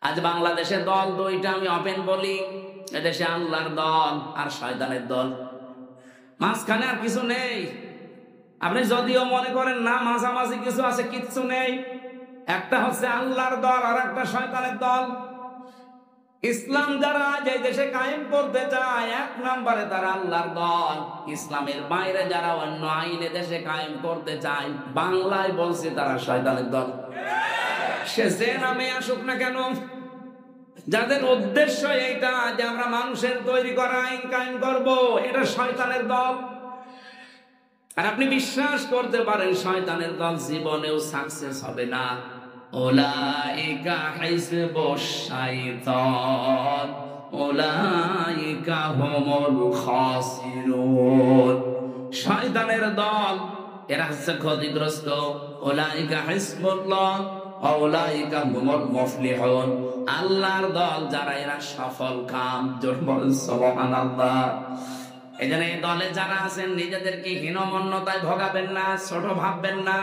আজ বাংলাদেশের দল দুইটা আমি ওপেন বলি, এদেশে আল্লাহর দল আর শয়তানের দল, মাঝখানে আর কিছু নেই। আপনি যদিও মনে করেন না মাঝামাঝি কিছু আছে, কিচ্ছু নেই। একটা হচ্ছে আল্লাহর দল আর একটা শয়তানের দল। ইসলাম যারা যে দেশে কায়েম করতে চায়, এক নম্বরে তারা আল্লাহর দল। ইসলামের বাইরে যারা অন্য আইনে দেশে কায়েম করতে চায়, বাংলায় বলছে তারা শয়তানের দল। সে যে নামে আসুক না কেন, যাদের উদ্দেশ্য এইটা যে আমরা মানুষের তৈরি করা আইন কায়েম করব, এটা শয়তানের দল। আর আপনি বিশ্বাস করতে পারেন শয়তানের দল জীবনেও সাকসেস হবে না। উলাইকা হিজবুশ শাইতান উলাইকা হুমুল খাসিরুন। শয়তানের দল এরা হচ্ছে ক্ষতিগ্রস্ত। উলাইকা হিজবুল্লাহ উলাইকা হুমুল মুফলিহুন। আল্লাহর দল যারা, এরা সফল কাম। জোরে বলেন সুবহানাল্লাহ। এজন্য এই দলে যারা আছেন নিজেদেরকে হীনমন্যতায় ভোগাবেন না, ছোট ভাববেন না।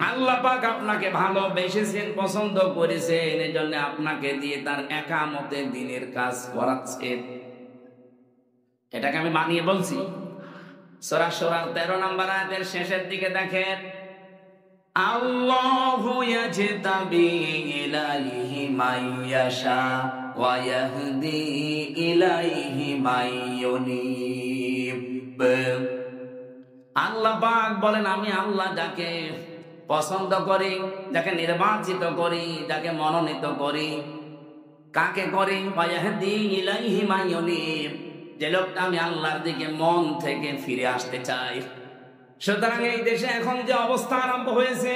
আল্লাহ পাক আপনাকে ভালোবেসেছেন, পছন্দ করেছেন, এজন্য আপনাকে দিয়ে তার একামতে দ্বীনের কাজ করাচ্ছেন। এটাকে আমি বানিয়ে বলছি। সূরা শুরার 13 নম্বর আয়াতের শেষের দিকে দেখেন, আল্লাহু ইয়াজতাবি ইলাইহি মাইয়াশা ওয়া ইয়াহদি ইলাইহি মাইয়ুনিব। আল্লাহ পাক বলেন, আমি আল্লাহ যাকে পছন্দ করি, যাকে নির্বাচিত করি, যাকে মনোনীত করি, কাকে করি? ওয়া ইয়াহদি ইলাইহি মাইয়ুনিব, যে লোকটা আমি আল্লাহর দিকে মন থেকে ফিরে আসতে চাই। সুতরাং এই দেশে এখন যে অবস্থা আরম্ভ হয়েছে,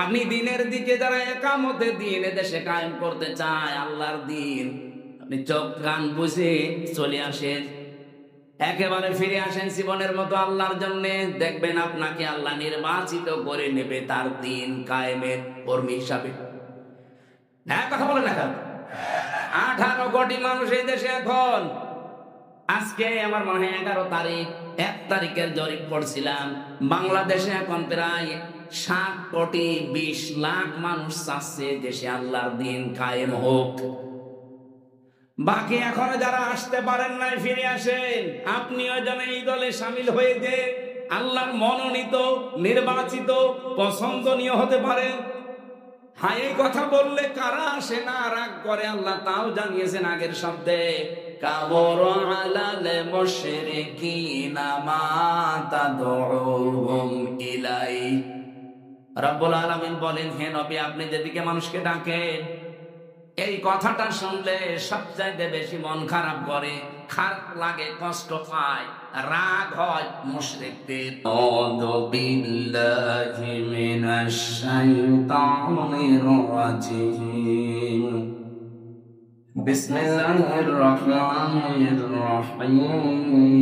আপনি দ্বীনের দিকে যারা একামতে দ্বীন দেশে কায়েম করতে চায়, আল্লাহর দ্বীন, আপনি চোখ কান বুঝে চলে আসেন, একেবারে ফিরে আসেন জীবনের মতো আল্লাহর জন্য। দেখবেন আপনাকে আল্লাহ নির্বাচিত করে নেবে তার দ্বীন কায়েমের কর্মী হিসাবে। হ্যাঁ, কথা বলেন না? 18 কোটি মানুষ এই দেশে এখন। আজকে আমার মনে হয় 11 তারিখ, 1 তারিখের জরিপ পড়ছিলাম, বাংলাদেশে এখন প্রায় 7 কোটি 20 লাখ মানুষ চাচ্ছে দেশে আল্লাহর দ্বীন কায়েম হোক। বাকি এখনো যারা আসতে পারেন নাই, ফিরে আসেন। আপনিও যেন এই দলে সামিল হয়ে যে আল্লাহর মনোনীত, নির্বাচিত, পছন্দনীয় হতে পারেন। হ্যাঁ, এই কথা বললে কারা আসে না, রাগ করে, আল্লাহ তাও জানিয়েছেন আগের শব্দে, কাবর আলাল মুশরিকিনা মা তাদউহুম ইলাই। রব্বুল আলামিন বলেন, হে নবী, আপনি যেদিকে মানুষকে ডাকেন, এই কথাটা শুনলে সবচাইতে বেশি মন খারাপ করে, খারাপ লাগে, কষ্ট পায়, রাগ হয় মুশরিকদের। আউযু বিল্লাহি মিনাশ শাইতানির রাজিম। বিসমিল্লাহির রহমানির রহিম।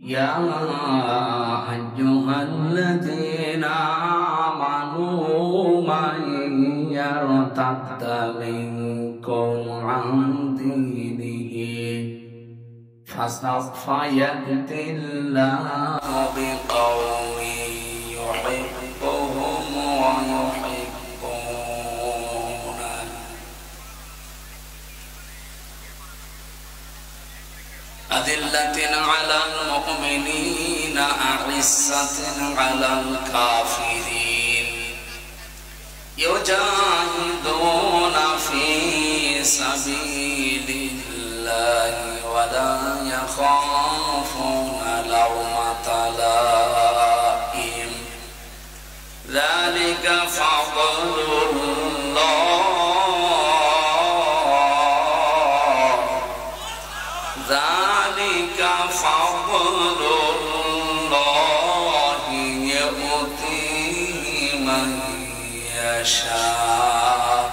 ইয়া আইয়ুহাল্লাযীনা আমানু মান ইয়ারতাদ্দা মিনকুম আন দীনিহি ফাসাফা ইয়াতিল্লাহু বিকাওমিন ইউহিব্বুহুম ওয়া أذلة على المؤمنين أعزة على الكافرين يجاهدون في سبيل الله ولا يخافون لومة لائم ذلك فضل الله فضل الله يؤتيه من يشاء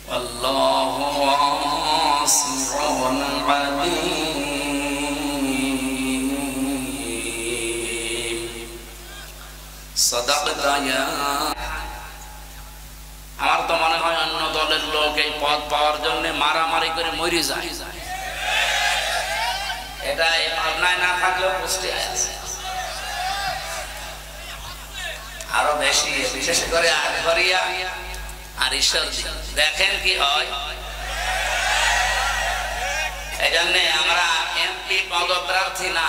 والله واسع عليم صدقت يا। আমার তো মনে হয় অন্য দলের লোক এই পদ পাওয়ার জন্য মারামারি করে মরে যায়। এটা পাবনায় না থাকলেও কুষ্টিয়ায় আছে। আরো বেশি, বিশেষ করে আটঘরিয়া আর ঈশ্বরদী। দেখেন কি হয়। এই জন্য আমরা এমপি পদপ্রার্থী না।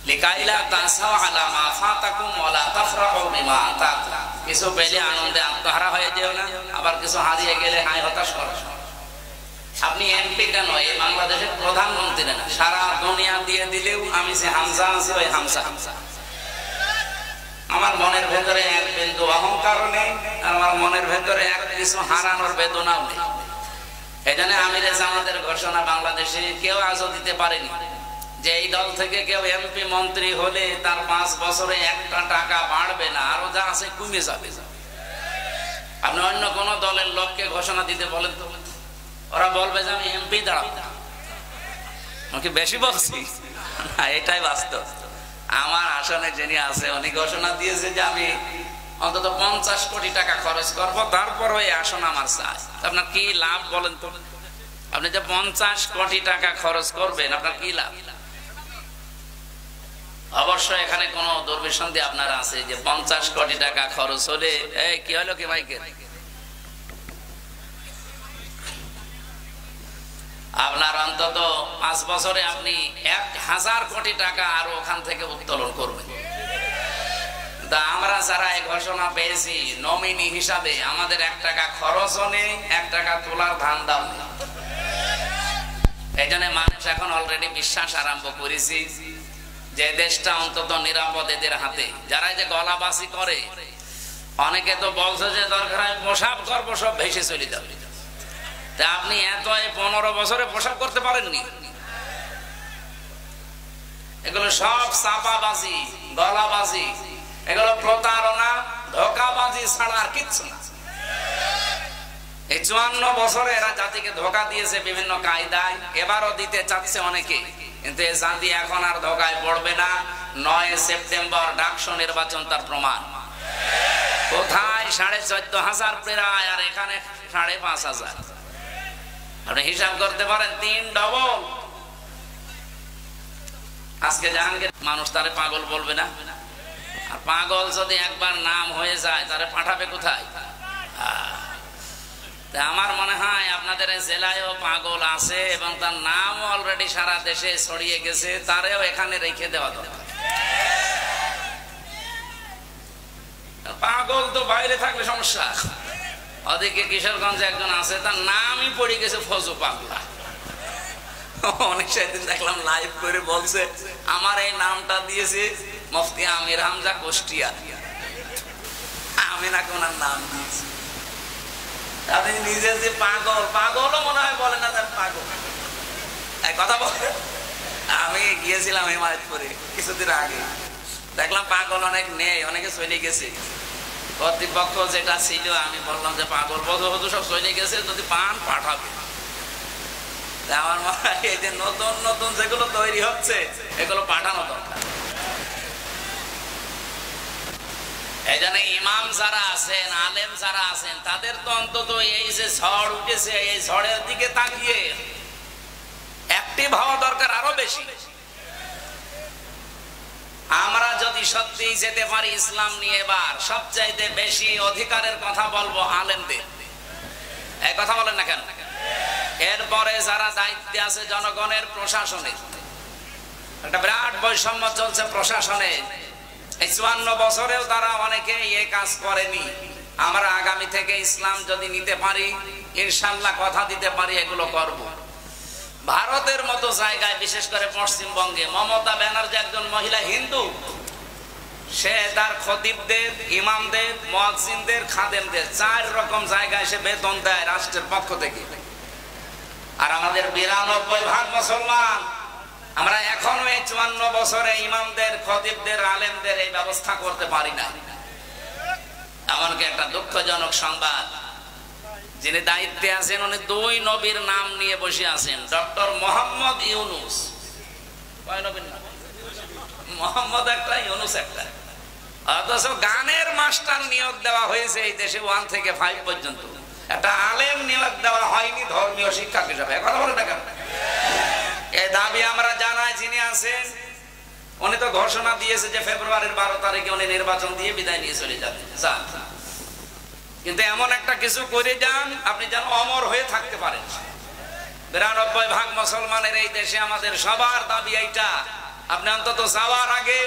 লিকাইলা তাসাও আলা মা ফাতাকুম ওয়ালা তাফরাহু বিমা আতাকুম। কিছু পেলে আনন্দে আত্মহারা হয়ে যেও না, আবার কিছু হারিয়ে গেলে হায় হতাশ করো। আপনি এমপি কেন, এই বাংলাদেশের প্রধানমন্ত্রী না, সারা দুনিয়া দিয়ে দিলেও আমি যে হামজা আছি ওই হামজা। আমার মনের ভেতরে এক বিন্দু অহংকার নেই, আর আমার মনের ভেতরে এক কিছু হারানোর বেদনাও নেই। এই জন্য আমিরে জামাতের ঘোষণা বাংলাদেশে কেউ আজও দিতে পারেনি যে এই দল থেকে কেউ এমপি মন্ত্রী হলে তার 5 বছরে একটা টাকা বাড়বে না, আরো যা আছে কমে যাবে। আপনি অন্য কোন দলের লোককে ঘোষণা দিতে বলেন তো, ওরা বলবে যে আমি এমপি দাঁড়াবো। আমাকে বেশি বলছি না, এটাই বাস্তব। আমার আসনে যিনি আছে উনি ঘোষণা দিয়েছে যে আমি অন্তত 50 কোটি টাকা খরচ করব, তারপর ওই আসন আমার চাই। আপনার কি লাভ বলেন তো? আপনি যে 50 কোটি টাকা খরচ করবেন, আপনার কি লাভ? অবশ্য এখানে কোন দুর্বিসন্ধি আপনার আছে যে 50 কোটি টাকা খরচ হলে এই কি হলো কি মাইকেল, আপনার অন্তত 5 বছরে আপনি 1000 কোটি টাকা আরো ওখান থেকে উত্তোলন করবেন। আমরা যারা এই ঘোষণা পেয়েছি নমিনি হিসাবে, আমাদের 1 টাকা খরচও নেই, 1 টাকা তোলার ধান্দাও নেই। এই জন্য মানুষ এখন অলরেডি বিশ্বাস আরম্ভ করেছি যে দেশটা অন্তত নিরাপদ এদের হাতে। যারা যে গলাবাসি করে, অনেকে তো বলছে যে দরকার হয় পোশাক করবো, সব ভেসে চলে যাবে। তা আপনি এত 15 বছরে পোশাক করতে পারেননি। এগুলো সব চাপাবাজি, গলাবাজি, এগুলো প্রতারণা, ধোকাবাজি ছাড়া আর কিচ্ছু না। এই 54 বছরে এরা জাতিকে ধোকা দিয়েছে বিভিন্ন কায়দায়, এবারও দিতে চাচ্ছে অনেকে, কিন্তু এই জাতি এখন আর ধোকায় পড়বে না। 9 সেপ্টেম্বর ডাকসু নির্বাচন তার প্রমাণ। কোথায় 14,500 প্রায়, আর এখানে 5,500। আপনি হিসাব করতে পারেন 3 ডবল। আজকে জাহাঙ্গীর মানুষ তারে পাগল বলবে না? আর পাগল যদি একবার নাম হয়ে যায় তারে পাঠাবে কোথায়? আমার মনে হয় আপনাদের জেলায়ও পাগল আছে এবং তার নাম অলরেডি সারা দেশে ছড়িয়ে গেছে, তারেও এখানে রেখে দেওয়া দরকার। পাগল তো বাইরে থাকলে সমস্যা। ওদিকে কিশোরগঞ্জে একজন আছে, তার নামই পড়ে গেছে ফজু পাগলা। অনেক সেদিন দেখলাম লাইভ করে বলছে আমার এই নামটা দিয়েছে মুফতি আমির হামজা কুষ্টিয়া। আমি না কোনার নাম দিয়েছি। আপনি নিজে যে পাগল, পাগলও মনে হয় বলে না পাগল। এক কথা বলে, আমি গিয়েছিলাম হিমায়তপুরে কিছুদিন আগে, দেখলাম পাগল অনেক নেই, অনেকে চলে গেছে। কর্তৃপক্ষ যেটা ছিল আমি বললাম যে পাগল বধু সব চলে গেছে, যদি পান পাঠাবে। আমার মনে হয় এই যে নতুন নতুন যেগুলো তৈরি হচ্ছে এগুলো পাঠানো দরকার। এই জন্য ইমাম যারা আছেন, আলেম যারা আছেন, তাদের তো অন্তত এই যে ঝড় উঠেছে, এই ঝড়ের দিকে তাকিয়ে অ্যাক্টিভ হওয়া দরকার আরো বেশি। আমরা যদি সত্যি যেতে পারি ইসলাম নিয়ে, এবার সবচাইতে বেশি অধিকারের কথা বলবো আলেমদের। এই কথা বলেন না কেন? এরপরে যারা দায়িত্বে আছে জনগণের, প্রশাসনে একটা বিরাট বৈষম্য চলছে প্রশাসনে। এই 54 বছরেও তারা অনেকে এই কাজ করেনি। আমরা আগামী থেকে ইসলাম যদি নিতে পারি, ইনশাআল্লাহ কথা দিতে পারি এগুলো করব। ভারতের মতো জায়গায়, বিশেষ করে পশ্চিমবঙ্গে, মমতা ব্যানার্জি একজন মহিলা হিন্দু, সে তার খতিবদের, ইমামদের, মুয়াজ্জিনদের, খাদেমদের 4 রকম জায়গায় সে বেতন দেয় রাষ্ট্রের পক্ষ থেকে। আর আমাদের 92% মুসলমান। আমরা এখনো এই 54 বছরে ইমামদের, খতিবদের, আলেমদের এই ব্যবস্থা করতে পারি না। এমনকি একটা দুঃখজনক সংবাদ, যিনি দায়িত্বে আছেন উনি 2 নবীর নাম নিয়ে বসে আছেন। ডক্টর মোহাম্মদ ইউনুস, কয় নবীর নাম? মোহাম্মদ একটা, ইউনুস একটা। অথচ গানের মাস্টার নিয়োগ দেওয়া হয়েছে এই দেশে 1 থেকে 5 পর্যন্ত। একটা আলেম নিয়োগ দেওয়া হয়নি ধর্মীয় শিক্ষক হিসাবে। কথা বলে না কেন? এই দাবি আমরা জানাই। যিনি আছেন উনি তো ঘোষণা দিয়েছে যে ফেব্রুয়ারির 12 তারিখে উনি নির্বাচন দিয়ে বিদায় নিয়ে চলে যাবেন। কিন্তু এমন একটা কিছু করে যান আপনি যেন অমর হয়ে থাকতে পারেন। 92% মুসলমানের এই দেশে আমাদের সবার দাবি এইটা, আপনি অন্তত যাওয়ার আগে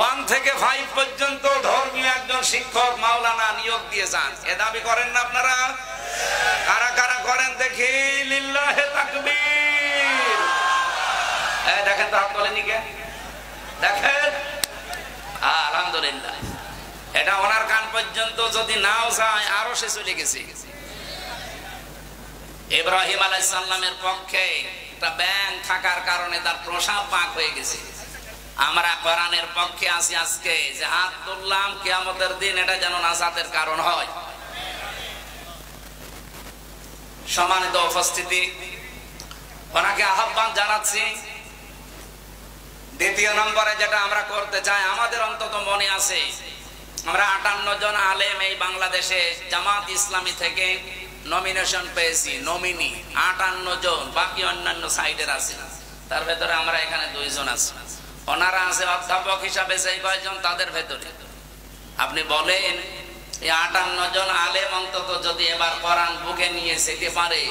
1 থেকে 5 পর্যন্ত ধর্মীয় একজন শিক্ষক মাওলানা নিয়োগ দিয়ে যান। এ দাবি করেন না আপনারা? কারা কারা করেন দেখি? লিল্লাহে তাকবীর। দেখেন তো হাত তোলেনি কে? দেখেন, আলহামদুলিল্লাহ। এটা ওনার কান পর্যন্ত যদি নাও যায় আরো সে চলে গেছে। ইব্রাহিম আলাইহিস সালামের পক্ষে একটা ব্যাং থাকার কারণে তার প্রসাব পাক হয়ে গেছে। আমরা কোরআনের পক্ষে আছি আজকে, যে হাত তুললাম কিয়ামতের দিন এটা যেন নাজাতের কারণ হয়। সম্মানিত উপস্থিতি, ওনাকে আহ্বান জানাচ্ছি। দ্বিতীয় নম্বরে যেটা আমরা করতে চাই, আমাদের অন্তত মনে আছে আমরা 58 জন আলেম এই বাংলাদেশে জামাত ইসলামী থেকে নমিনেশন পেয়েছি, নমিনি 58 জন, বাকি অন্যান্য সাইডের আছে। তার ভেতরে আমরা এখানে 2 জন আছি। ওনারা আছে অধ্যাপক হিসাবে সেই কয়েকজন, তাদের ভেতরে আপনি বলেন এই 58 জন আলেম অন্তত যদি এবার কোরআন বুকে নিয়ে যেতে পারে,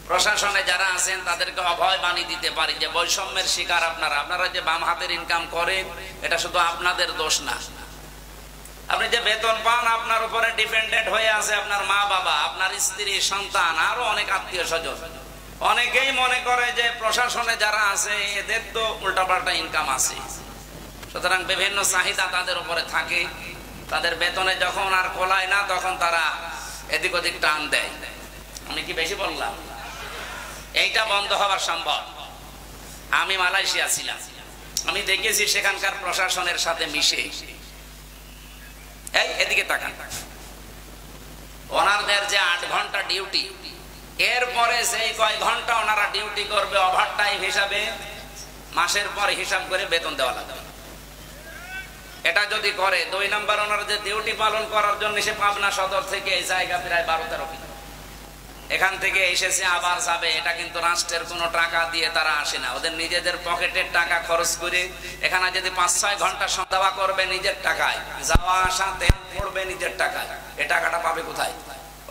প্রশাসনে যারা আছেন তাদেরকে অভয় বাণী দিতে পারি যে বৈষম্যের শিকার আপনারা যে বাম হাতের ইনকাম করেন এটা শুধু আপনাদের দোষ না। আপনি যে বেতন পান আপনার উপরে ডিপেন্ডেন্ট হয়ে আছে আপনার মা বাবা, আপনার স্ত্রী, সন্তান, আরো অনেক আত্মীয় স্বজন। অনেকেই মনে করে যে প্রশাসনে যারা আছে এদের তো উল্টাপাল্টা ইনকাম আছে, সুতরাং বিভিন্ন চাহিদা তাদের উপরে থাকে। তাদের বেতনে যখন আর কোলায় না তখন তারা এদিক ওদিক টান দেয়। আমি কি বেশি বললাম? এইটা বন্ধ হওয়ার সম্ভব। আমি মালয়েশিয়া ছিলাম, আমি দেখেছি সেখানকার প্রশাসনের সাথে মিশে। এই এদিকে তাকান, ওনাদের যে 8 ঘন্টা ডিউটি, এরপরে সেই কয় ঘন্টা ওনারা ডিউটি করবে ওভারটাইম হিসাবে মাসের পর হিসাব করে বেতন দেওয়া লাগবে। এটা যদি করে 2 নম্বর, ওনারা যে ডিউটি পালন করার জন্য সে পাবনা সদর থেকে এই জায়গা প্রায় 12-13 কিলোমিটার, এখান থেকে এসেছে আবার যাবে। এটা কিন্তু রাষ্ট্রের কোনো টাকা দিয়ে তারা আসে না, ওদের নিজেদের পকেটের টাকা খরচ করে। এখানে যদি 5-6 ঘন্টা সন্ধ্যা করবে নিজের টাকায়, যাওয়া আসা তেল পড়বে নিজের টাকায়, এই টাকাটা পাবে কোথায়?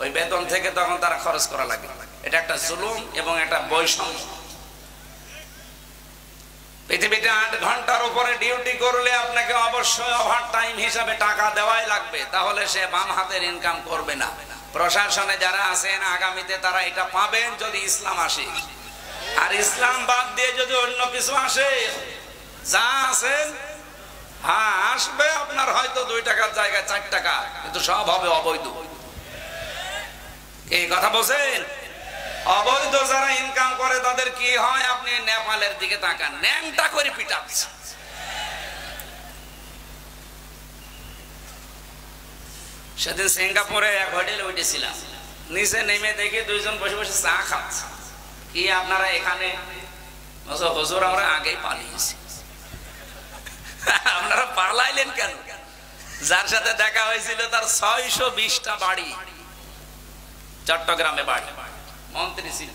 ওই বেতন থেকে তখন তারা খরচ করা লাগে। এটা একটা জুলুম এবং একটা বৈষম্য। পৃথিবীতে 8 ঘন্টার উপরে ডিউটি করলে আপনাকে অবশ্যই ওভার টাইম হিসাবে টাকা দেওয়াই লাগবে, তাহলে সে বাম হাতের ইনকাম করবে না। প্রশাসনে যারা আছেন আগামীতে তারা এটা পাবেন যদি ইসলাম আসে। আর ইসলাম বাদ দিয়ে যদি অন্য কিছু আসে, যা আছেন হ্যাঁ আসবে, আপনার হয়তো 2 টাকার জায়গায় 4 টাকা, কিন্তু সব হবে অবৈধ। এই কথা বলছেন? অবৈধ যারা ইনকাম করে তাদের কি হয়? আপনি নেপালের দিকে তাকান, ন্যাংটা করে পিটাচ্ছে। সেদিন সিঙ্গাপুরে এক হোটেলে উঠেছিলাম, নিচে নেমে দেখি 2 জন বসে বসে চা খাচ্ছে। কি আপনারা এখানে? হুজুর আমরা আগেই পালিয়েছি। আপনারা পালাইলেন কেন? যার সাথে দেখা হয়েছিল তার 620টা বাড়ি চট্টগ্রামে, বাড়ি মন্ত্রী ছিল।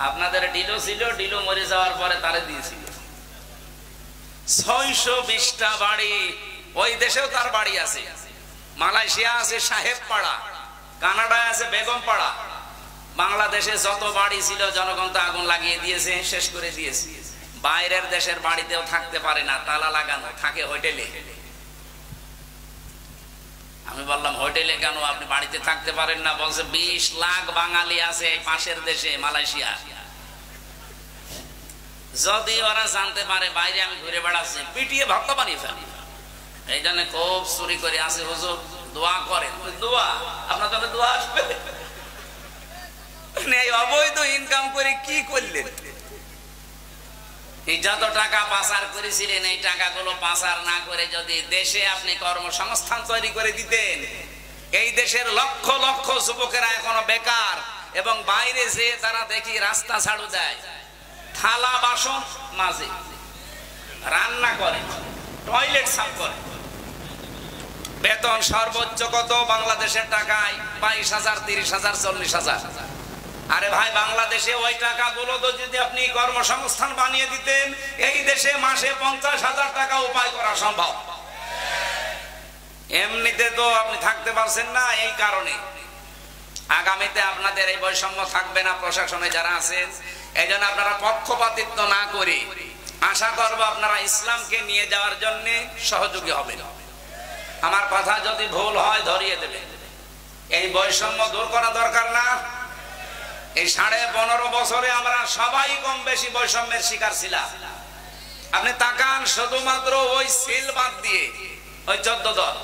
আপনাদের ডিলো ছিল, ডিলো মরে যাওয়ার পরে তারে দিয়েছিল। 620টা বাড়ি, ওই দেশেও তার বাড়ি আছে। মালয়েশিয়া আছে সাহেব পাড়া, কানাডায় আছে বেগম পাড়া। বাংলাদেশে যত বাড়ি ছিল জনগণ তো আগুন লাগিয়ে দিয়েছে, শেষ করে দিয়েছে। বাইরের দেশের বাড়িতেও থাকতে পারে না, তালা লাগানো, থাকে হোটেলে। আমি বললাম হোটেলে কেন, আপনি বাড়িতে থাকতে পারেন না? বলছে 20 লাখ বাঙালি আছে এই পাশের দেশে মালয়েশিয়া। যদি ওরা জানতে পারে বাইরে আমি ঘুরে বেড়াচ্ছি, পিটিয়ে ভক্ত বানিয়ে ফেলি। এই জন্য খুব চুরি করে আসে। হুজুর দোয়া করেন। দোয়া? আপনার তবে দোয়া আসবে? এই অবৈধ ইনকাম করে কি করলেন? এই যত টাকা পাচার করেছিলেন, এই টাকাগুলো পাচার না করে যদি দেশে আপনি কর্মসংস্থান তৈরি করে দিতেন, এই দেশের লক্ষ লক্ষ যুবকেরা এখনো বেকার, এবং বাইরে যে তারা দেখি রাস্তা ঝাড়ু দেয়, থালা বাসন মাঝে, রান্না করে, টয়লেট সাফ করে। বেতন সর্বোচ্চ কত বাংলাদেশের টাকায়? 22,000, 30,000, 40,000। আরে ভাই, বাংলাদেশে ওই টাকাগুলো তো যদি আপনি কর্মসংস্থান বানিয়ে দিতেন, এই দেশে মাসে 50,000 টাকা উপায় করা সম্ভব। এমনিতে তো আপনি থাকতে পারছেন না, এই কারণে আগামীতে আপনাদের এই বৈষম্য থাকবে না। প্রশাসনে যারা আছেন, এই জন্য আপনারা পক্ষপাতিত্ব না করে আশা করবো আপনারা ইসলামকে নিয়ে যাওয়ার জন্য সহযোগী হবেন। আমার কথা যদি ভুল হয় ধরিয়ে দেবে। এই বৈষম্য দূর করা দরকার না? এই 15.5 বছরে আমরা সবাই কম বেশি বৈষম্যের শিকার ছিলাম। আপনি তাকান, শুধুমাত্র ওই সিল বাদ দিয়ে ওই 14 দল,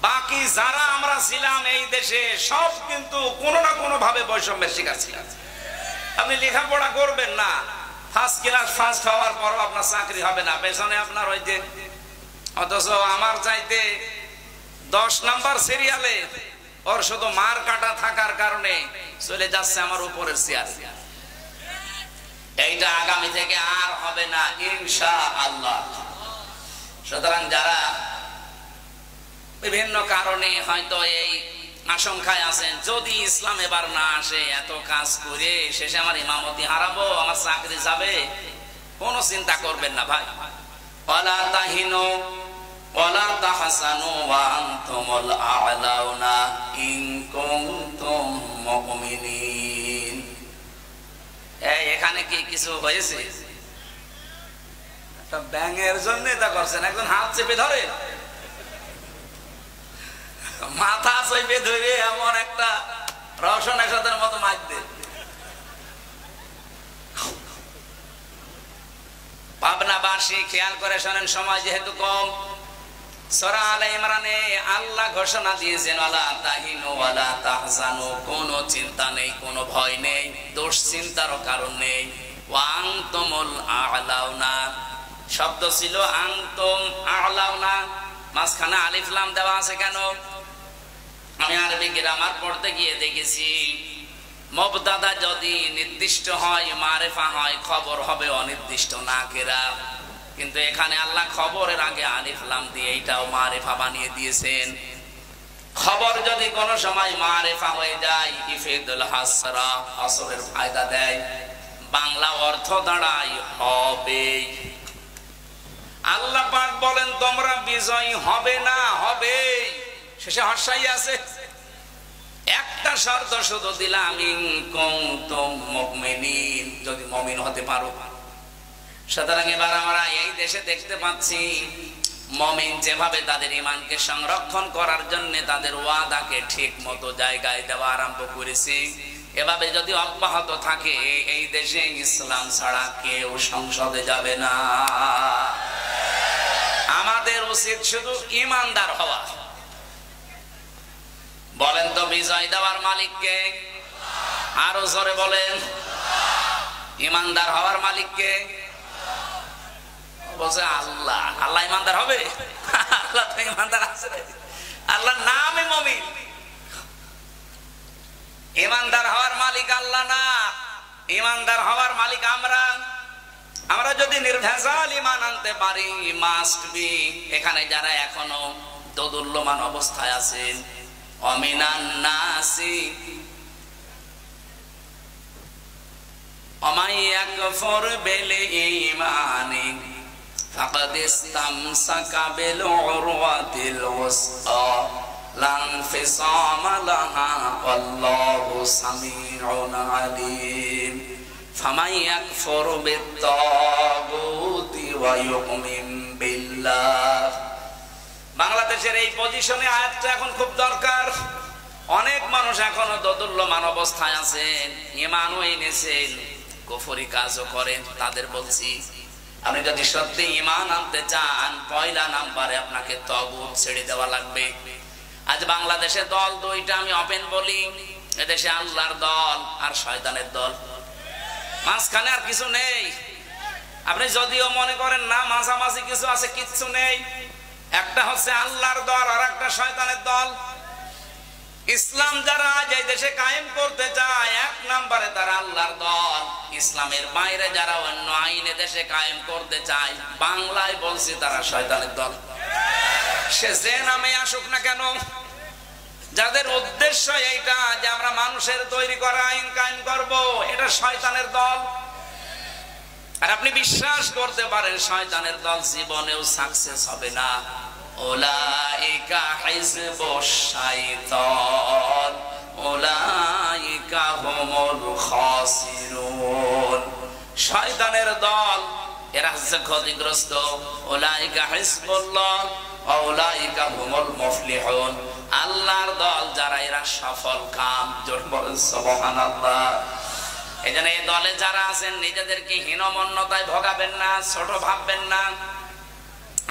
বাকি যারা আমরা ছিলাম এই দেশে সব কিন্তু কোনো না কোনো ভাবে বৈষম্যের শিকার ছিলাম। আপনি লেখাপড়া করবেন না, ফার্স্ট ক্লাস ফার্স্ট হওয়ার পরও আপনার চাকরি হবে না, পেছনে আপনার ওই যে, অথচ আমার চাইতে 10 নাম্বার সিরিয়ালে ওর শুধু মার কাটা থাকার কারণে চলে যাচ্ছে আমার উপরের চেয়ার। এইটা আগামী থেকে আর হবে না ইনশাআল্লাহ। সুতরাং যারা বিভিন্ন কারণে হয়তো এই আশঙ্কায় আছেন, যদি ইসলাম এবার না আসে, এত কাজ করে শেষে আমার ইমামতি হারাবো, আমার চাকরি যাবে, কোনো চিন্তা করবেন না ভাই। ওয়ালা তাহিনু ওয়ালা তাহসানু ওয়া আনতুমুল আ'লাউনা ইন কুনতুম মুমিনিন। এখানে কি কিছু হয়েছে? একটা ব্যাঙের জন্য এটা করছেন, একজন হাত চেপে ধরে, মাথা চেপে ধরে এমন একটা রওশন এরশাদের মতো মারতে। পাবনাবাসী খেয়াল করে শোনেন, সময় যেহেতু কম, সূরা আলে ইমরানে আল্লাহ ঘোষণা দিয়েছেন ওয়ালা তাহিনু ওয়ালা তাহজানু, কোনো চিন্তা নেই, কোনো ভয় নেই, দুশ্চিন্তারও কারণ নেই। ওয়া আনতুমুল আ'লাউনা, শব্দ ছিল আনতুম আ'লাউনা, মাঝখানে আলিফ লাম দেওয়া আছে কেন? আমি আরবি গ্রামার পড়তে গিয়ে দেখেছি, মুবতাদা যদি নির্দিষ্ট হয়, মারিফা হয়, খবর হবে অনির্দিষ্ট নাকিরা। কিন্তু এখানে আল্লাহ খবরের আগে আলিফ লাম দিয়ে এইটাও মারিফা বানিয়ে দিয়েছেন। খবর যদি কোনো সময় মারিফা হয়ে যায়, ইফিদুল হাসরা, হাসরের ফায়দা দেয়, বাংলা অর্থ দাঁড়ায় হবে। আল্লাহ পাক বলেন তোমরা বিজয়ী হবে না, হবে। শেষে হর্ষাই আছে, একটা শর্ত শুধু দিলাম, ইন কুনতুম মুমিনিন, যদি মুমিন হতে পারো। সুতরাং এবার আমরা এই দেশে দেখতে পাচ্ছি, মুমিন যেভাবে তাদের ঈমানকে সংরক্ষণ করার জন্য তাদের ওয়াদাকে ঠিক মতো জায়গায় দেওয়া আরম্ভ করেছে, এভাবে যদি অব্যাহত থাকে, এই দেশে ইসলাম ছাড়া কেউ সংসদে যাবে না। আমাদের উচিত শুধু ঈমানদার হওয়া। বলেন তো বিজয় দেওয়ার মালিককে? আরো জোরে বলেন। ঈমানদার হওয়ার মালিককে? বলছে আল্লাহ। আল্লাহ ঈমানদার হবে? আল্লাহ তো ঈমানদার আছে, আল্লাহর নামই মুমিন। ঈমানদার হওয়ার মালিক আল্লাহ না, ঈমানদার হওয়ার মালিক আমরা। আমরা যদি নির্ভেজাল ঈমান আনতে পারি, মাস্ট বি, এখানে যারা এখনো দোদুল্যমান অবস্থায় আছেন, অমিনান নাসি অমাই ইয়াকফুর বিল ঈমানি ফাকাদ ইসতামসাকা বিল উরওয়াতিল উসকা লা ইনফিসামা লাহা আল্লাহু সামিউন আলীম ফামান ইয়াকফুর বিত-তাগুতি ওয়া ইউমিন বিল্লাহ। বাংলাদেশের এই পজিশনে আয়াতটা এখন খুব দরকার। অনেক মানুষ এখনো দোদুল্যমান অবস্থায় আছেন, ঈমানও এনেছেন, কুফরি কাজও করেন। তাদের বলছি, আপনি যদি সত্যি ঈমান আনতে চান, পয়লা নাম্বারে আপনাকে তাগুত ছেড়ে দেওয়া লাগবে। আজ বাংলাদেশে দল দুইটা, আমি ওপেন বলি, এদেশে আল্লাহর দল আর শয়তানের দল, মাঝখানে আর কিছু নেই। আপনি যদিও মনে করেন না মাঝামাঝি কিছু আছে, কিচ্ছু নেই। একটা হচ্ছে আল্লাহর দল আর একটা শয়তানের দল। ইসলাম যারা এই দেশে কায়েম করতে চায়, এক নম্বরে তারা আল্লাহর দল। ইসলামের বাইরে যারা অন্য আইনে দেশে কায়েম করতে চায়, বাংলায় বলছি তারা শয়তানের দল। সে যে নামে আসুক না কেন, যাদের উদ্দেশ্য এইটা যে আমরা মানুষের তৈরি করা আইন কায়েম করব, এটা শয়তানের দল। আর আপনি বিশ্বাস করতে পারেন শয়তানের দল জীবনেও সাকসেস হবে না। উলাইকা হিজবুশ শাইতান উলাইকা হুমুল খাসিরুন। শয়তানের দল এরা হচ্ছে ক্ষতিগ্রস্ত। উলাইকা হিজবুল্লাহ ওয়া উলাইকা হুমুল মুফলিহুন। আল্লাহর দল যারা এরা সফল কাম। জোর বলেন সুবহানাল্লাহ। এজন্য এই দলে যারা আছেন নিজেদেরকে হীনমন্যতায় ভোগাবেন না, ছোট ভাববেন না।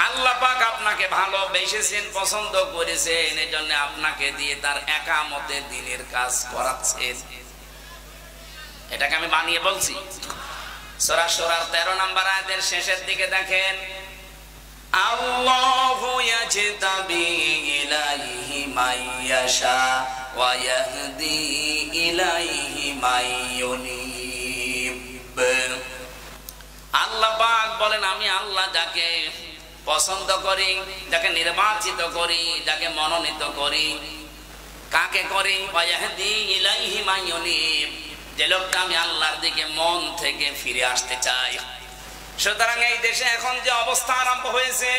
আল্লাহ পাক আপনাকে ভালোবেসেছেন, পছন্দ করেছেন, এজন্য আপনাকে দিয়ে তার একামতে দ্বীনের কাজ করাচ্ছেন। এটাকে আমি বানিয়ে বলছি। সূরা সূরার 13 নম্বর আয়াতের শেষের দিকে দেখেন, আল্লাহু ইয়াজতাবি ইলাইহি মাইয়াশা ওয়া ইয়াহদি ইলাইহি মাইয়ুনিব। আল্লাহ পাক বলেন, আমি আল্লাহ যাকে পছন্দ করি, যাকে নির্বাচিত করি, যাকে মনোনীত করি। কাকে করি? ওয়া ইয়াহদি ইলাইহি মাইয়ুনিব, যে লোকটা আমি আল্লাহর দিকে মন থেকে ফিরে আসতে চাই। সুতরাং এই দেশে এখন যে অবস্থা আরম্ভ হয়েছে,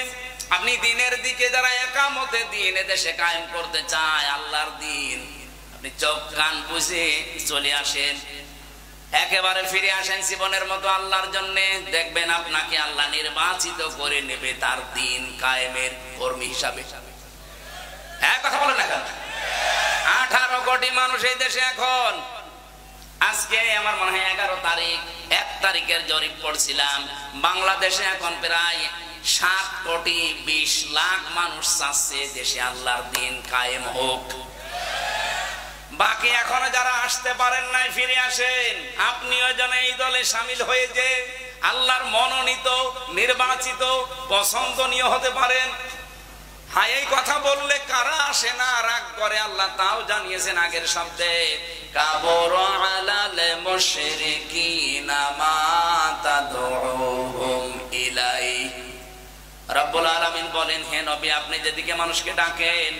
আপনি দিনের দিকে যারা একামতে দিন দেশে কায়েম করতে চায়, আল্লাহর দিন, আপনি চোখ কান বুঝে চলে আসেন, একেবারে ফিরে আসেন জীবনের মতো আল্লাহর জন্য। দেখবেন আপনাকে আল্লাহ নির্বাচিত করে নেবে তার দিন কায়েমের কর্মী হিসাবে। এক কথা বলেন না কেন? 18 কোটি মানুষ এই দেশে এখন। আজকে আমার মনে হয় 11 তারিখ, 1 তারিখের জরিপ পড়ছিলাম, বাংলাদেশে এখন প্রায় 7 কোটি 20 লাখ মানুষ চাচ্ছে দেশে আল্লাহর দিন কায়েম হোক। বাকি এখনো যারা আসতে পারেন নাই, ফিরে আসেন। আপনিও যেন এই দলে শামিল হয়ে যে আল্লাহর মনোনীত, নির্বাচিত, পছন্দনীয় হতে পারেন। হ্যাঁ, এই কথা বললে কারা আসে না, রাগ করে, আল্লাহ তাও জানিয়েছেন আগের শব্দে, কাবরা আলাল মুশরিকিনা মা তাদউহুম ইলাইহি। রব্বুল আলামিন বলেন, হে নবী, আপনি যেদিকে মানুষকে ডাকেন,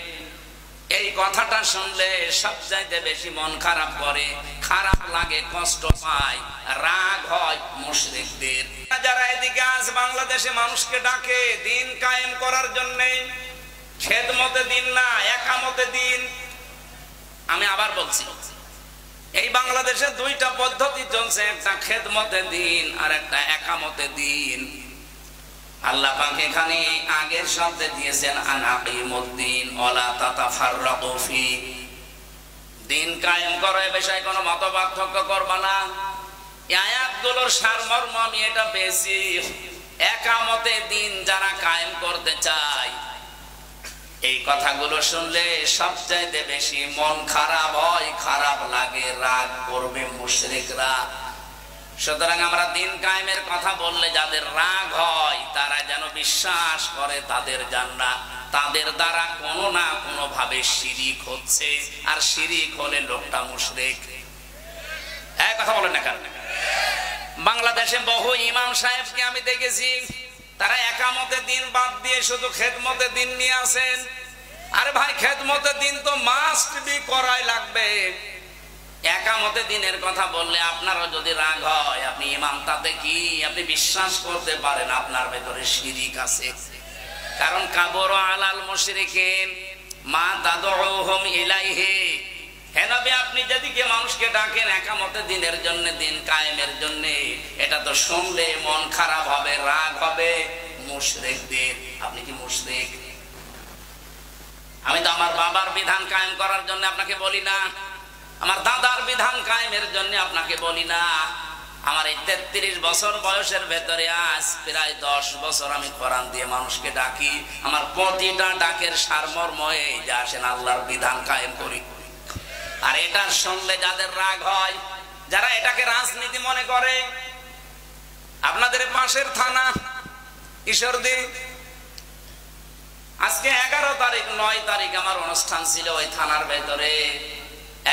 এই কথাটা শুনলে সবচাইতে বেশি মন খারাপ করে, খারাপ লাগে, কষ্ট পায়, রাগ হয় মুশরিকদের। যারা এদিকে আজ বাংলাদেশে মানুষকে ডাকে দিন কায়েম করার জন্য, খেদমতে দিন না, একামতে দিন। আমি আবার বলছি, এই বাংলাদেশে 2টা পদ্ধতি চলছে, একটা খেদমতে দিন আর একটা একামতে দিন। আল্লাহ পাক এখানে আগের শব্দে দিয়েছেন আনাকিমুদ্দিন ওয়ালা তাতাফাররাকু ফি। দিন কায়েম করার বিষয়ে কোনো মতপার্থক্য করবা না। এই আয়াতগুলোর সারমর্ম আমি এটা পেয়েছি, একামতে দিন যারা কায়েম করতে চায়, এই কথাগুলো শুনলে সবচাইতে বেশি মন খারাপ হয়, খারাপ লাগে, রাগ করবে মুশরিকরা। সুতরাং আমরা দিন কায়েমের কথা বললে যাদের রাগ হয়, তারা যেন বিশ্বাস করে তাদের জান্নাত, তাদের দ্বারা কোনো না কোনো ভাবে শিরিক হচ্ছে, আর শিরিক হলে লোকটা মুশরিক। এই কথা বলেন না কেন? বাংলাদেশে বহু ইমাম সাহেবকে আমি দেখেছি, তারা একামতে দিন বাদ দিয়ে শুধু খেদমতে দিন নিয়ে আসেন। আরে ভাই, খেদমতে দিন তো মাস্ট বি করাই লাগবে। একামতে দিনের কথা বললে আপনারও যদি রাগ হয়, আপনি ইমাম, তাতে কি আপনি বিশ্বাস করতে পারেন আপনার ভেতরে শিরিক আছে? কারণ কাবরা আলাল মুশরিকিন মা তাদউহুম ইলাইহি। হে নবী, আপনি যেদিকে মানুষকে ডাকেন একামতে দিনের জন্য, দিন কায়েমের জন্য, এটা তো শুনলে মন খারাপ হবে, রাগ হবে মুশরিকদের। আপনি কি মুশরিক? আমি তো আমার বাবার বিধান কায়েম করার জন্য আপনাকে বলি না, আমার দাদার বিধান কায়েমের জন্য আপনাকে বলি না। আমার এই 33 বছর বয়সের ভেতরে আজ প্রায় 10 বছর আমি কোরআন দিয়ে মানুষকে ডাকি। আমার প্রতিটা ডাকের সারমর্ম এই যে আসেন আল্লাহর বিধান কায়েম করি। আর এটা শুনলে যাদের রাগ হয়, যারা এটাকে রাজনীতি মনে করে, আপনাদের পাশের থানা ঈশ্বরদী, আজকে 11 তারিখ 9 তারিখ আমার অনুষ্ঠান ছিল ওই থানার ভেতরে।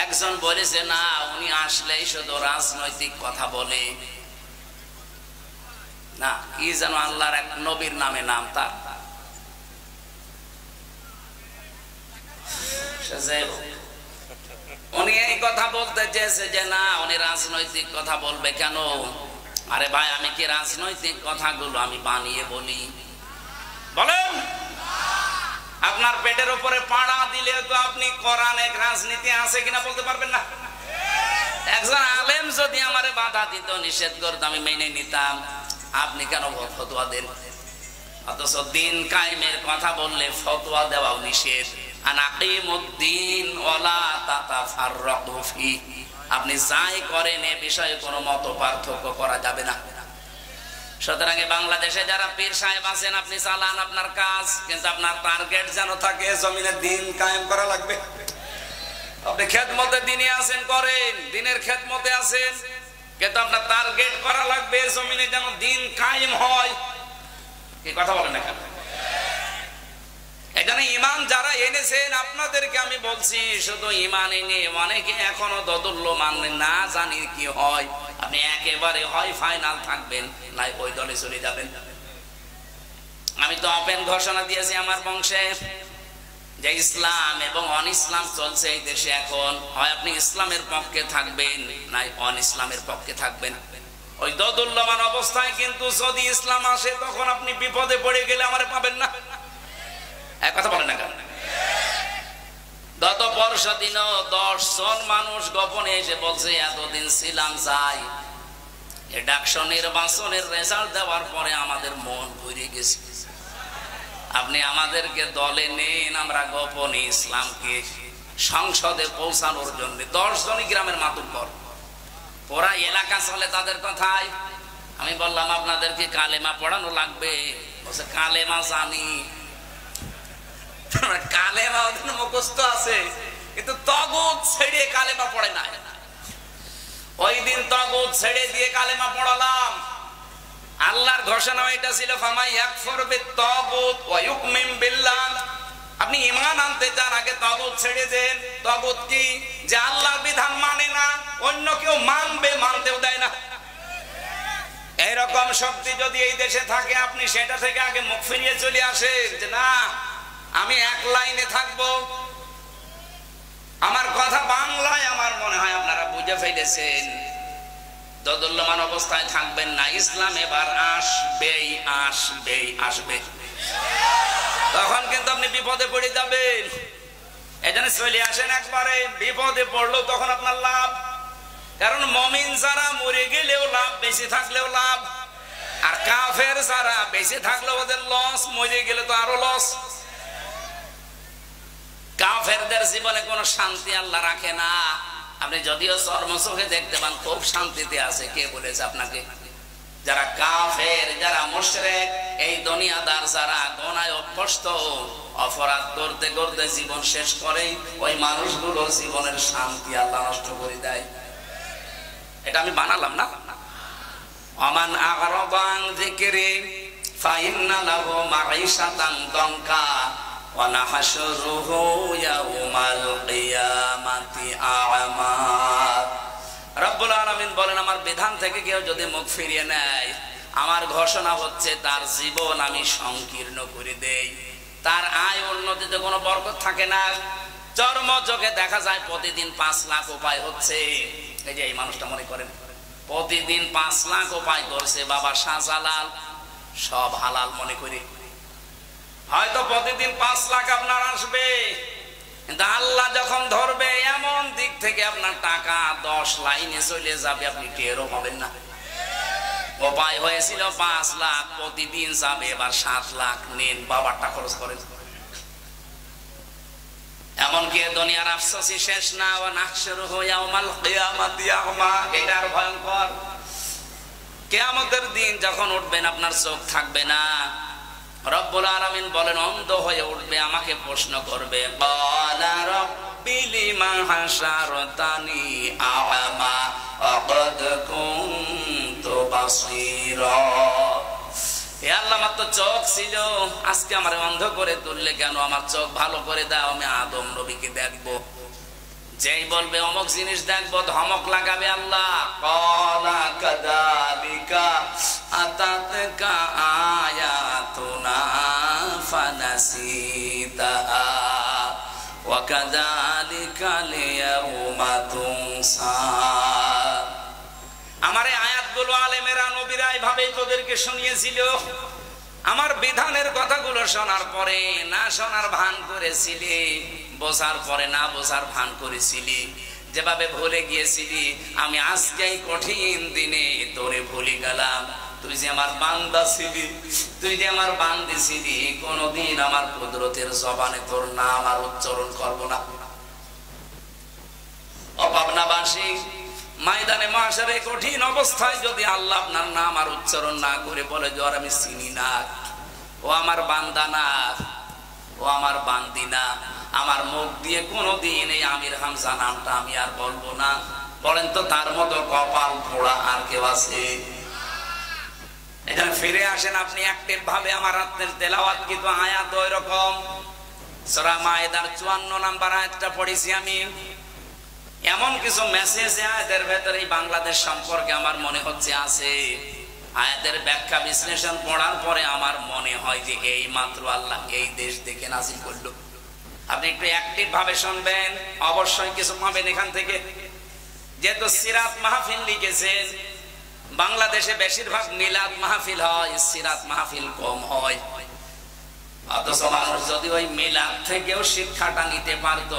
একজন বলেছে, না, উনি আসলেই শুধু রাজনৈতিক কথা বলে না, কি যেন আল্লাহর এক নবীর নামে নাম তার, উনি এই কথা বলতে চেয়েছে যে না উনি রাজনৈতিক কথা বলবে কেন? আরে ভাই আমি কি রাজনৈতিক কথাগুলো আমি বানিয়ে বলি? বলেন আপনার পেটের উপরে পাড়া দিলে তো আপনি কোরআনে রাজনীতি আছে কিনা বলতে পারবেন না। একজন আলেম যদি আমারে বাধা দিত, নিষেধ করত, আমি মেনে নিতাম। আপনি কেন ফতোয়া দেন? অথচ দিন কায়েমের কথা বললে ফতোয়া দেওয়াও নিষেধ। আনাকিমুদ্দিন ওয়ালা তাতাফাররাকু ফি, আপনি যাই করেন এ বিষয়ে কোনো মত পার্থক্য করা যাবে না। সুতরাং বাংলাদেশে যারা পীর সাহেব আছেন, আপনি চালান আপনার কাজ, কিন্তু আপনার টার্গেট যেন থাকে জমিনে দিন কায়েম করা লাগবে। আপনি খেদমতে দিনে আছেন, করেন, দিনের খেদমতে আছেন, কিন্তু আপনার টার্গেট করা লাগবে জমিনে যেন দিন কায়েম হয়। কি কথা বলেন না কেন? এখানে ইমান যারা এনেছেন আপনাদেরকে আমি বলছি, শুধু ইমান এনে অনেকে এখনো দোদুল্যমান না, জানি কি হয়। আপনি একেবারে হয় ফাইনাল থাকবেন, নাই ওই দলে চলে যাবেন। আমি তো ওপেন ঘোষণা দিয়েছি আমার বংশে যে ইসলাম এবং অন ইসলাম চলছে এই দেশে এখন, হয় আপনি ইসলামের পক্ষে থাকবেন নাই অন ইসলামের পক্ষে থাকবেন। ওই দোদুল্যমান অবস্থায় কিন্তু যদি ইসলাম আসে তখন আপনি বিপদে পড়ে গেলে আমারে পাবেন না। এক কথা বলেন না কেন? গত পরশু দিনও 10 জন মানুষ গোপনে এসে বলছে এতদিন ছিলাম যাই, এ ডাকসু নির্বাচনের রেজাল্ট দেওয়ার পরে আমাদের মন ভরে গেছে, আপনি আমাদেরকে দলে নেন, আমরা গোপনে ইসলামকে সংসদে পৌঁছানোর জন্য। 10 জনই গ্রামের মাতুব্বর, পুরা এলাকা চলে তাদের কথায়। আমি বললাম আপনাদেরকে কালেমা পড়ানো লাগবে? বলছে কালেমা জানি। কালেমা ওদের মুখস্থ আছে, কিন্তু তাগুত ছেড়ে কালেমা পড়ে না। ওই দিন তাগুত ছেড়ে দিয়ে কালেমা পড়ালাম। আল্লাহর ঘোষণা এটা ছিল ফামাই ইয়াকফুর বিত-তাগুত ওয়া ইউমিন বিল্লাহ। আপনি ঈমান আনতে চান আগে তাগুত ছেড়ে দেন। তাগুত কি? যে আল্লাহর বিধান মানে না, অন্য কেউ মানবে, মানতেও দেয় না। এইরকম শক্তি যদি এই দেশে থাকে, আপনি সেটা থেকে আগে মুখ ফিরিয়ে চলে আসেন যে না আমি এক লাইনে থাকবো। আমার কথা বাংলায় আমার মনে হয় আপনারা বুঝে ফেলেছেন। দোদুল্যমান অবস্থায় থাকবেন না। ইসলাম এবার আসবেই আসবেই আসবে, তখন কিন্তু আপনি বিপদে পড়ে যাবেন। এজন্য চলে আসেন একবারে। বিপদে পড়লেও তখন আপনার লাভ, কারণ মুমিন যারা মরে গেলেও লাভ, বেঁচে থাকলেও লাভ। আর কাফের যারা বেঁচে থাকলেও ওদের লস, মরে গেলে তো আরো লস। কাফেরদের জীবনে কোনো শান্তি আল্লাহ রাখে না। আপনি যদিও চর্মচোখে দেখতে পান খুব শান্তিতে আছে, কে বলেছে আপনাকে? যারা কাফের, যারা মুশরিক, এই দুনিয়াদার, যারা গুনাহে অভ্যস্ত, অপরাধ করতে করতে জীবন শেষ করে, ওই মানুষগুলোর জীবনের শান্তি আল্লাহ নষ্ট করে দেয়। এটা আমি বানালাম না। আমান আ'রাদা আন যিকরি ফাইন্না লাহু মাঈশাতান দানকা ওয়া নাহশুরুহু ইয়াওমাল কিয়ামাতি আ'মা। রব্বুল আলামিন বলেন আমার বিধান থেকে কেউ যদি মুখ ফিরিয়ে নেয়, আমার ঘোষণা হচ্ছে তার জীবন আমি সংকীর্ণ করে দেই। তার আয় উন্নতিতে কোনো বরকত থাকে না। চর্মচোখে দেখা যায় প্রতিদিন 5 লাখ উপায় হচ্ছে। এই যে এই মানুষটা মনে করেন প্রতিদিন 5 লাখ উপায় করছে বাবা শাহজালাল, সব হালাল মনে করি। হয়তো প্রতিদিন 5 লাখ আপনার আসবে, কিন্তু আল্লাহ যখন ধরবে এমন দিক থেকে আপনার টাকা 10 লাইনে চলে যাবে, আপনি টেরও পাবেন না। উপায় হয়েছিল 5 লাখ, প্রতিদিন যাবে এবার 7 লাখ। নেন, বাবারটা খরচ করেন। এমনকি দুনিয়ার আফসোসই শেষ না। ওয়া নাহশুরুহু ইয়াওমাল কিয়ামাতি আ'মা। এটা আর ভয়ঙ্কর। কিয়ামতের দিন যখন উঠবেন আপনার চোখ থাকবে না। রব্বুল আলামিন বলেন অন্ধ হয়ে উঠবে, আমাকে প্রশ্ন করবে ক্বালা রাব্বি লিমা হাশারতানি আ'মা ওয়া ক্বাদ কুনতু বাসীরা। হে আল্লাহ, আমার তো চোখ ছিল, আজকে আমারে অন্ধ করে তুললে কেন? আমার চোখ ভালো করে দাও, আমি আদম নবীকে দেখবো। যেই বলবে অমুক জিনিস দেখবো, ধমক লাগাবে আল্লাহ। ক্বালা কাযালিকা আতাতকা আয়াতুনা ফানাসিতাহা ওয়া কাযালিকা লিয়াউমা তুনসা। আমার এই আয়াতগুলো আলেমেরা নবীরা এইভাবেই তোদেরকে শুনিয়েছিল। আমার বিধানের কথাগুলো শোনার পরে না শোনার ভান করেছিলি, বোঝার পরে না বোঝার ভান করেছিলি, যেভাবে ভুলে গিয়েছিলি, আমি আজকেই কঠিন দিনে তোরে ভুলে গেলাম। তুই যে আমার বান্দা ছিলি, তুই যে আমার বান্দি ছিলি, কোনদিন আমার কুদরতের জবানে তোর নাম আর উচ্চারণ করব না। অভাবনাবাসী ময়দানে মাশারে কঠিন অবস্থায় যদি আল্লাহ আপনার নাম আর উচ্চারণ না করে বলে যে ওর আমি চিনি না, ও আমার বান্দা না, ও আমার বান্দি না, আমার মুখ দিয়ে কোনোদিন এই আমির হামজা নামটা আমি আর বলবো না, বলেন তো তার মতো কপাল পোড়া আর কেউ আছে? এখানে ফিরে আসেন আপনি অ্যাক্টিভ ভাবে। আমার হাতের তেলাওয়াত কিন্তু আয়াত ওই রকম। সূরা মায়েদার 54 নাম্বার আয়াতটা পড়েছি আমি। এমন কিছু মেসেজ আয়াতের ভেতরে বাংলাদেশ সম্পর্কে আমার মনে হচ্ছে আছে। আয়াতের ব্যাখ্যা বিশ্লেষণ পড়ার পরে আমার মনে হয় যে এই মাত্র আল্লাহ এই দেশ দেখে নাজিল করলো। আপনি একটু অ্যাক্টিভ ভাবে শুনবেন, অবশ্যই কিছু পাবেন এখান থেকে। যেহেতু সিরাত মাহফিল লিখেছেন, বাংলাদেশে বেশিরভাগ মিলাদ মাহফিল হয়, সিরাত মাহফিল কম হয়। অথচ মানুষ যদি ওই মিলাদ থেকেও শিক্ষাটা নিতে পারতো